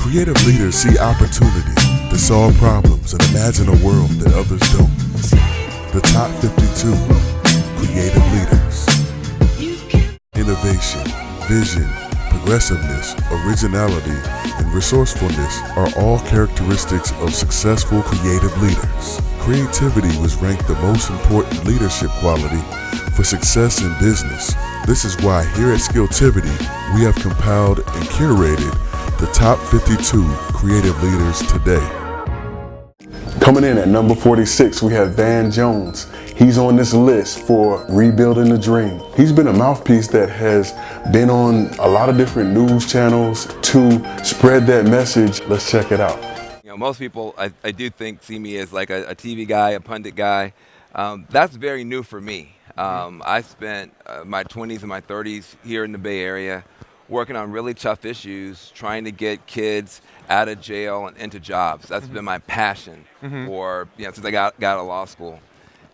Creative leaders see opportunity to solve problems and imagine a world that others don't. The top 52 creative leaders. Innovation, vision, progressiveness, originality, and resourcefulness are all characteristics of successful creative leaders. Creativity was ranked the most important leadership quality for success in business. This is why here at Skilltivity, we have compiled and curated the top 52 creative leaders today. Coming in at number 46, we have Van Jones. He's on this list for Rebuilding the Dream. He's been a mouthpiece that has been on a lot of different news channels to spread that message. Let's check it out. You know, most people, I do think, see me as like a TV guy, a pundit guy. That's very new for me. I spent my 20s and my 30s here in the Bay Area working on really tough issues, trying to get kids out of jail and into jobs. That's been my passion for, since I got out of law school.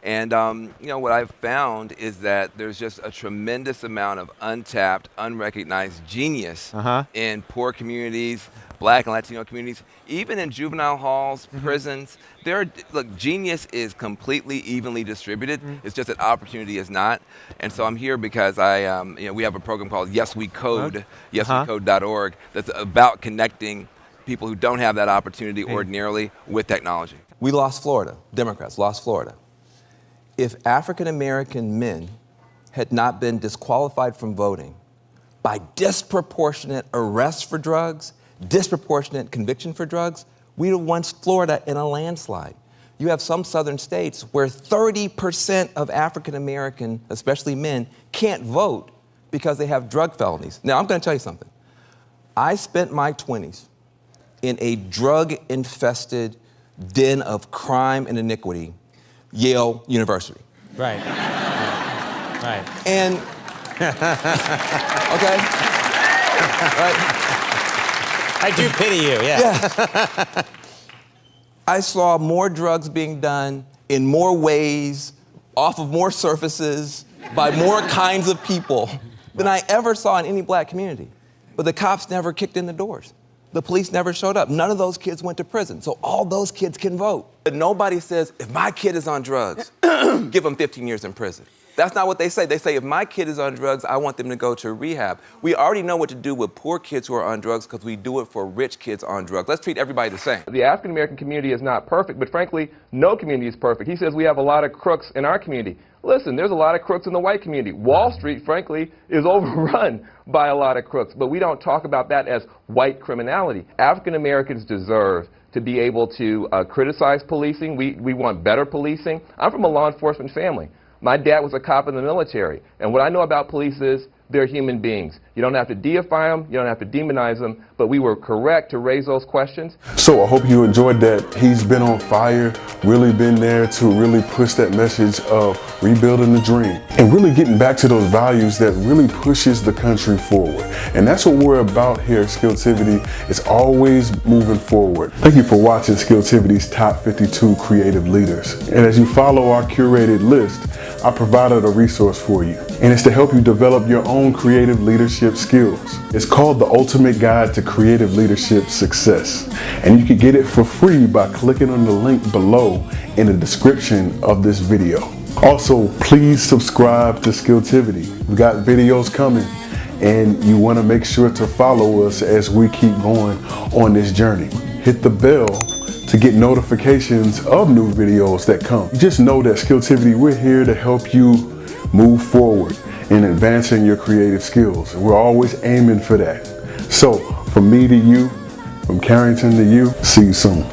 And what I've found is that there's just a tremendous amount of untapped, unrecognized genius in poor communities, Black and Latino communities, even in juvenile halls, prisons. Look, genius is completely evenly distributed. It's just that opportunity is not. And so I'm here because we have a program called Yes We Code, yeswecode.org, that's about connecting people who don't have that opportunity ordinarily with technology. We lost Florida. Democrats lost Florida. If African American men had not been disqualified from voting by disproportionate arrests for drugs, disproportionate conviction for drugs, we'd have won Florida in a landslide. You have some southern states where 30% of African American, especially men, can't vote because they have drug felonies. Now, I'm going to tell you something. I spent my 20s in a drug-infested den of crime and iniquity, Yale University. Right. Right. And, okay, right? I do pity you, Yeah. I saw more drugs being done in more ways, off of more surfaces, by more kinds of people than I ever saw in any Black community. But the cops never kicked in the doors. The police never showed up. None of those kids went to prison. So all those kids can vote. But nobody says, if my kid is on drugs, give them 15 years in prison. That's not what they say. They say, if my kid is on drugs, I want them to go to rehab. We already know what to do with poor kids who are on drugs because we do it for rich kids on drugs. Let's treat everybody the same. The African American community is not perfect, but frankly, no community is perfect. He says we have a lot of crooks in our community. Listen, there's a lot of crooks in the white community. Wall Street, frankly, is overrun by a lot of crooks, but we don't talk about that as white criminality. African Americans deserve to be able to criticize policing. We want better policing. I'm from a law enforcement family. My dad was a cop in the military, and what I know about police is they're human beings. You don't have to deify them, you don't have to demonize them, but we were correct to raise those questions. So I hope you enjoyed that. He's been on fire, really been there to really push that message of rebuilding the dream and really getting back to those values that really pushes the country forward. And that's what we're about here at Skilltivity. It's always moving forward. Thank you for watching Skilltivity's Top 52 Creative Leaders. And as you follow our curated list, I provided a resource for you, and it's to help you develop your own creative leadership skills. It's called The Ultimate Guide to Creative Leadership Success, and you can get it for free by clicking on the link below in the description of this video. Also, please subscribe to Skilltivity. We got videos coming, and you want to make sure to follow us as we keep going on this journey. Hit the bell to get notifications of new videos that come. Just know that Skilltivity, we're here to help you move forward in advancing your creative skills. We're always aiming for that. So from me to you, from Carrington to you, see you soon.